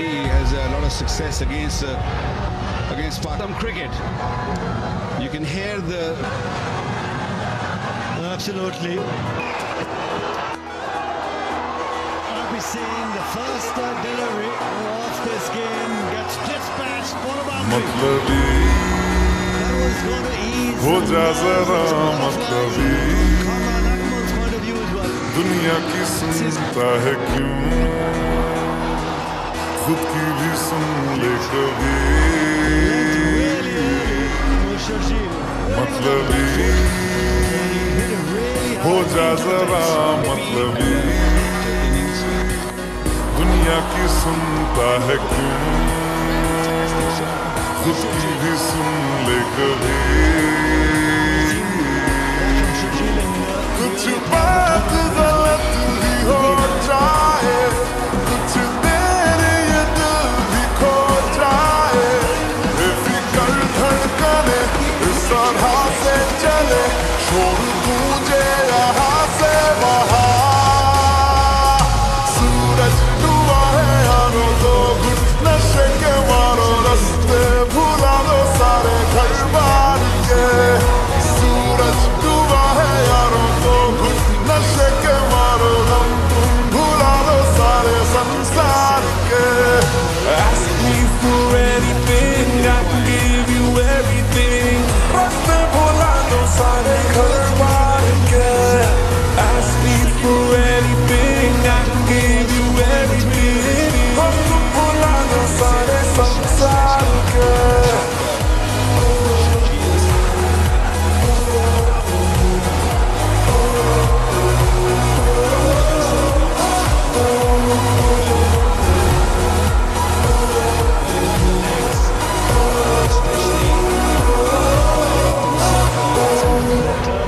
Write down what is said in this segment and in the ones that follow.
already has a lot of success against Pakistan cricket. You can hear the absolutely. I'll be seeing the first delivery of this game gets dispatched for a boundary. That was going to ease हो जा जरा मतलबी Akmal's point of view as well. दुनिया की सुनता है क्यों खुद की भी सुन ले कभी मतलबी हो जा जरा मतलबी दुनिया की सुनता है क्यों खुद की भी सुन ले कभी कुछ बात गलत भी हो जाए कुछ देर ये दिल भी खो जाए फिक्र धड़कने इस तरह से चले शोर गूंजे यहाँ से वहाँ सूरज डूबा है यारों तो घुट नशे के मारो रास्ते भुला दो सारे घर बार के सूरज डूबा है यारों तो घुट नशे के मारो हम तुम भुला दो सारे संसार के Ask me for anything, I can give you everything. रास्ते भुला दो सारे घर बार के. Ask me for anything, I can give you everything. हम तुम भुला दो सारे संसार के.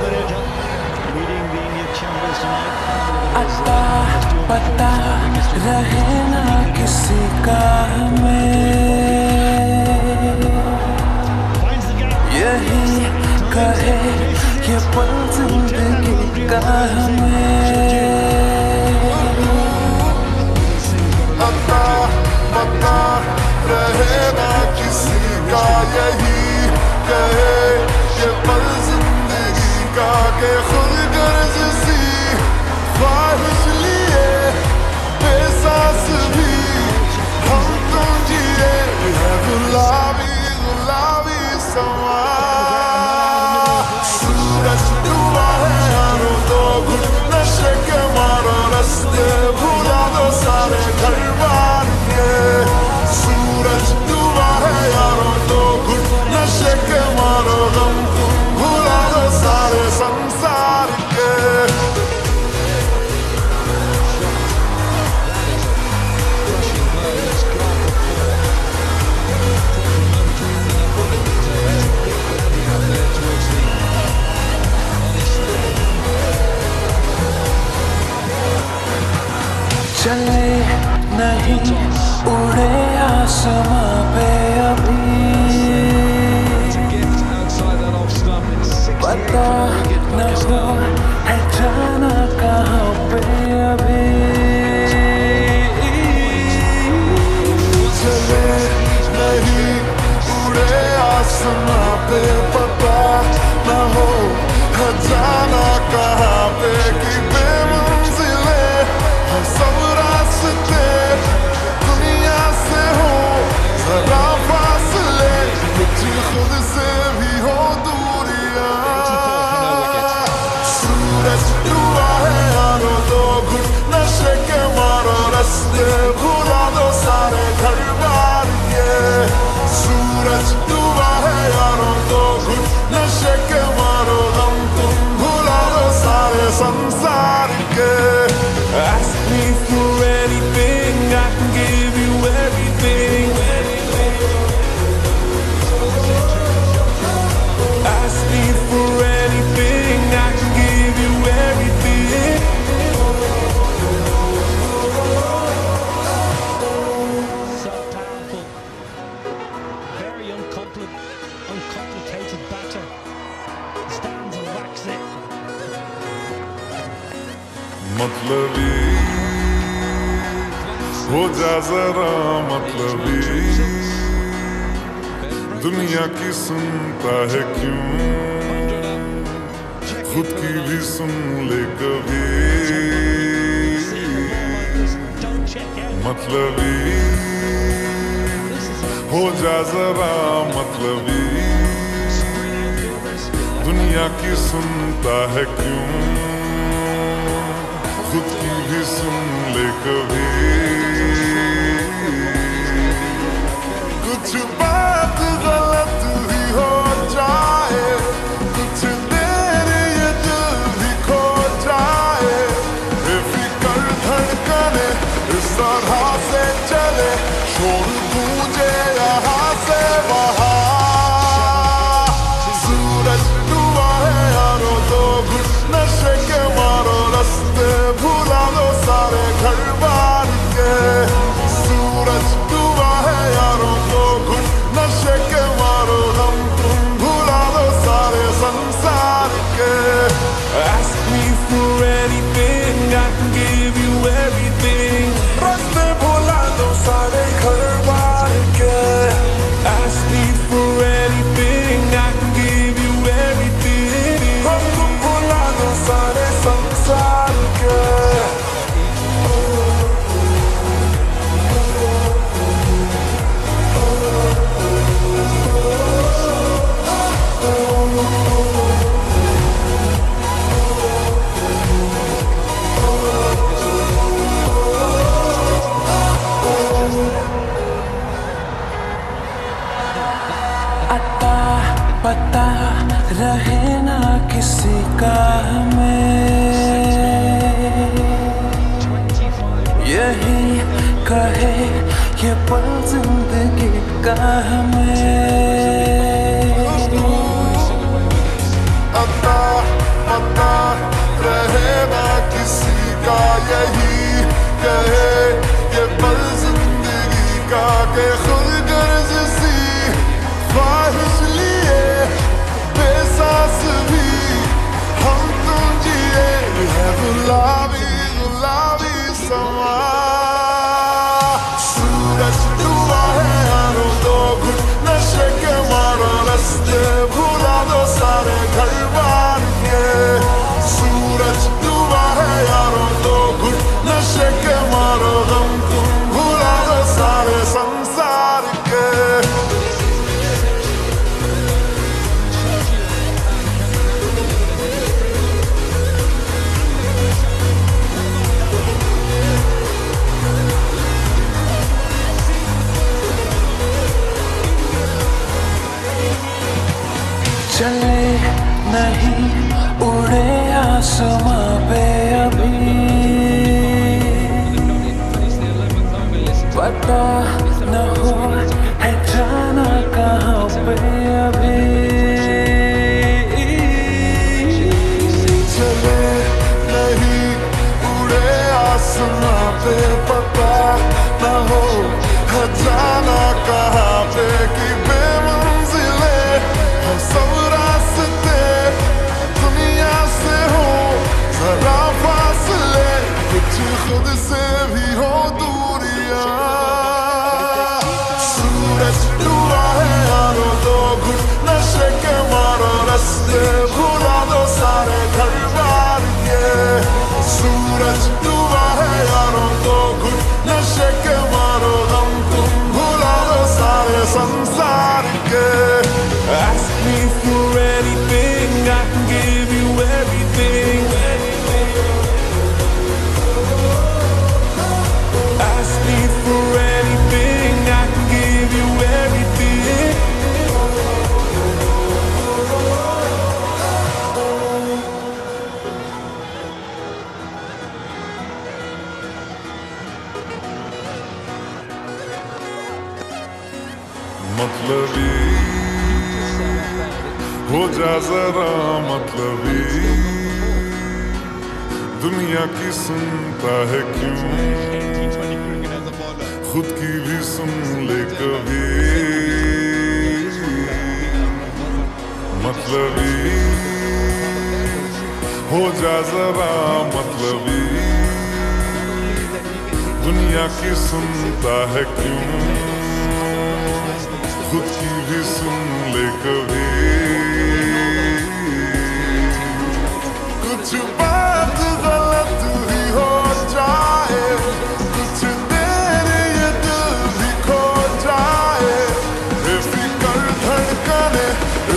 Leading the Indian champions tonight. अता पता रहे ना किसी का हमें Finds the gap. यही कहे ये पल जिंदगी का हमें अता पता रहेगा किसी का यही कहे ये पल जिंदगी का के खुद गर्ज सी ख्वाहिश लिए बेसास भी हम तुम जिए है गुलाबी गुलाबी समा सूरज डूबा है यारों तो घुट नशे के मारो रास्ते भुला दो सारे घर बार के सूरज डूबा है यारों तो घुट नशे के मारो गम तुम भुला दो सारे संसार के चले नहीं उड़े आसमां पे अभी पता न हो है जाना कहाँ पे अभी चले नहीं उड़े आसमां पे पता न हो है जाना कहाँ पे कि बेमंजिले हम सब रास्ते दुनिया से हो जरा फासले कुछ खुद से भी हो दूरियां सूरज डूबा है यारों तो घुट नशे के मारो रास्ते भुला दो सारे घर बार के सूरज डूबा है यारों तो घुट नशे के मारो हम तुम भुला जा जरा मतलबी, दुनिया की सुनता है क्यों, खुद की भी सुन ले कभी। मतलबी हो जा जरा मतलबी, दुनिया की सुनता है क्यों, खुद की भी सुन ले कभी। कुछ बात गलत ही हो जाए, कुछ देर ये दिल भी खो जाए, बेफिक्र धड़कने इस तरह से चले, शोर गूंजे यहाँ से वहाँ। सूरज डूबा है यारो, दो घुट नशे के मारो, रास्ते भुला दो सारे घर बार के। सूरज डूबा है यारो, दो घुट नशे के मारो, हम तुम भुला दो सारे संसार के। Ask me for anything, I can give you everything. रास्ते भुला दो सारे घर बार के। Ask me for anything, I can give you everything. हम तुम भुला दो सारे संसार के। अता पता रहे ना किसी का हमें, यही कहे ये पल जिंदगी का हमें। अता पता रहे ना किसी का, यही कहे ये पल जिंदगी का, के खुद गर्ज सी ख्वाहिश लिए बेसास भी हम तुम जिए है गुलाबी गुलाबी समा। सूरज डूबा है यारो, दो घुट नशे के मारो, रास्ते भुला दो सारे घर बार के। सूरज डूबा है यारो, दो घुट नशे के मारो, हम तुम भुला दो सारे संसार के। चले नहीं उड़े आसमां पे अभी, पता न हो है जाना कहाँ पे अभी। चले नहीं उड़े आसमां पे, पता न हो है जाना कहाँ पे, कि बेमंजिले हम सब रास्ते दुनिया से हो जरा फासले, कुछ खुद से भी हो दूरियां। सूरज डूबा है यारो, दो घुट नशे के मारो, रास्ते भुला दो सारे घर बार के। सूरज डूबा है यारो, दो घुट नशे के मारो, हम तुम भुला दो सारे संसार के। Ask me for anything, I can give you everything. Ask me for anything, I can give you everything. मतलबी हो जा जरा मतलबी, दुनिया की सुनता है क्यों, खुद की भी सुन ले कभी। मतलबी हो जा जरा मतलबी, दुनिया की सुनता है क्यों, खुद की भी सुन ले कभी। कुछ बात गलत ही हो जाए, कुछ देर ये दिल भी खो जाए, बेफिक्र धड़कने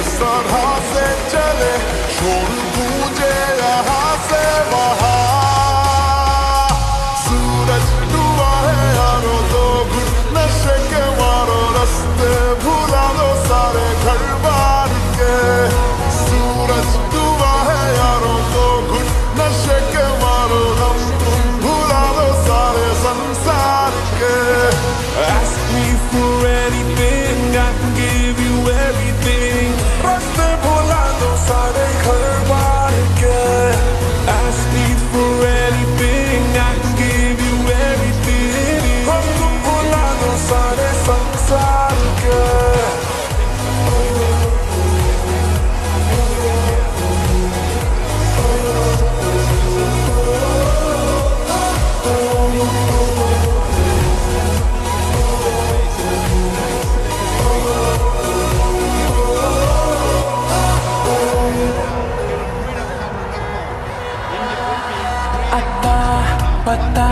इस तरह से चले, शोर गूंजे यहाँ से वहाँ। सूरज डूबा है यारो, दो घुट नशे के मारो, रास्ते भुला दो सारे घर बार के। सूरज डूबा है यारो, दो घुट नशे के मारो, हम तुम भुला दो सारे संसार के। Ask me for anything, I can give you everything. रास्ते भुला दो सारे घर बार के। Ask me for anything, I can give you everything. हम तुम भुला दो सारे संसार के। अता पता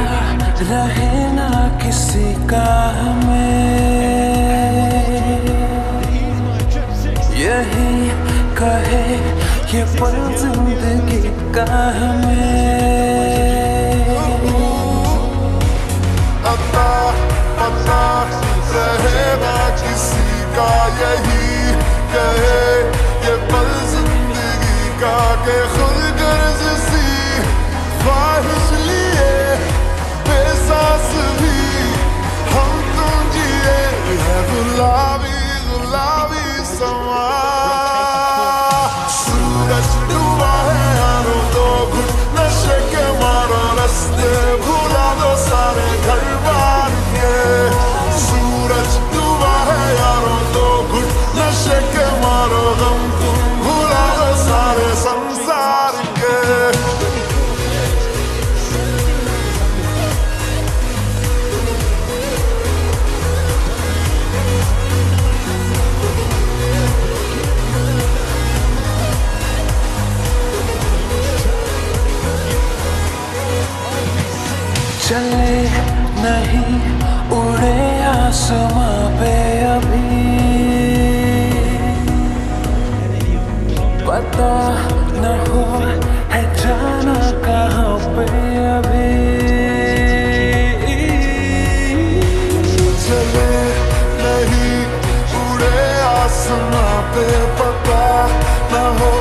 रहे ना किसी का हमें, यही कहे ये पल जिंदगी का हमें। अता पता रहे ना किसी का, यही कहे ये पल जिंदगी का, के खुद गर्ज सी ख्वाहिश लिए बेसास भी हम तुम जिए है गुलाबी गुलाबी समा। सूरज डूबा है यारो, दो घुट नशे के मारो, रास्ते भुला दो सारे घर बार के। सूरज डूबा है यारो, दो घुट नशे के मारो, हम तुम भुला दो सारे संसार के। चले नहीं उड़े आसमां पे अभी, पता न हो है जाना कहाँ पे अभी। चले नहीं उड़े आसमां पे, पता न हो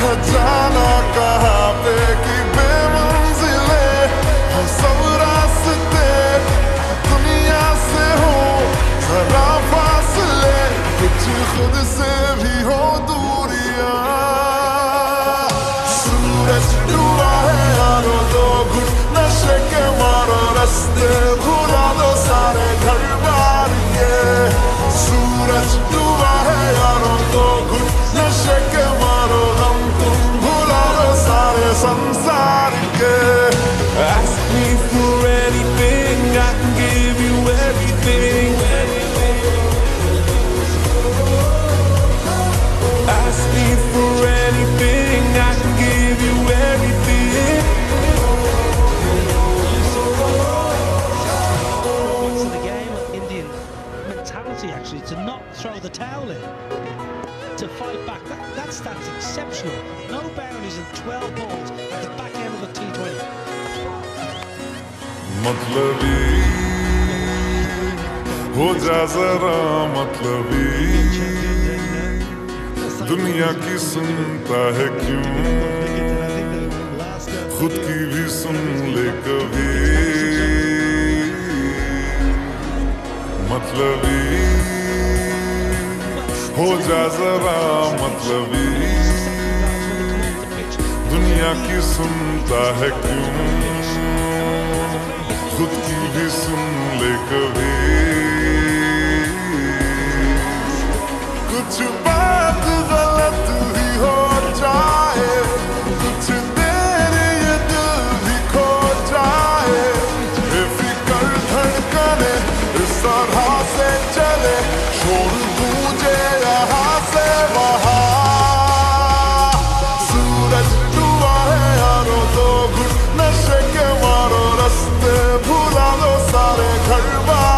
है जाना कहाँ पे, कि बेमंजिले हम सब रास्ते दुनिया से हो जरा फासले, कुछ खुद से भी हो दूरियां। सूरज डूबा है यारो, दो घुट नशे के मारो, रास्ते भुला दो सारे घर बार के। सूरज डूबा है यारो, दो घुट नशे के मारो, हम तुम भुला दो सारे संसार के। Ask me for anything, I can give you everything. Ask me for anything, I can give you everything. Points of the game, Indian mentality actually to not throw the towel in, to fight back. That's exceptional. No boundaries and 12 balls at the back end of the T20. मतलबी हो जा जरा मतलबी, दुनिया की सुनता है क्यों, खुद की भी सुन ले कभी। मतलबी हो जा जरा मतलबी, दुनिया की सुनता है क्यों, खुद की भी सुन ले कभी। कुछ बात गलत ही हो जाए, कुछ देर ये दिल भी खो जाए, बेफिक्र तरह से चले, शोर गूंजे यहाँ से वहाँ। सूरज डूबा है यारो, तो घुट नशे के मारो, रास्ते भुला दो सारे घर बार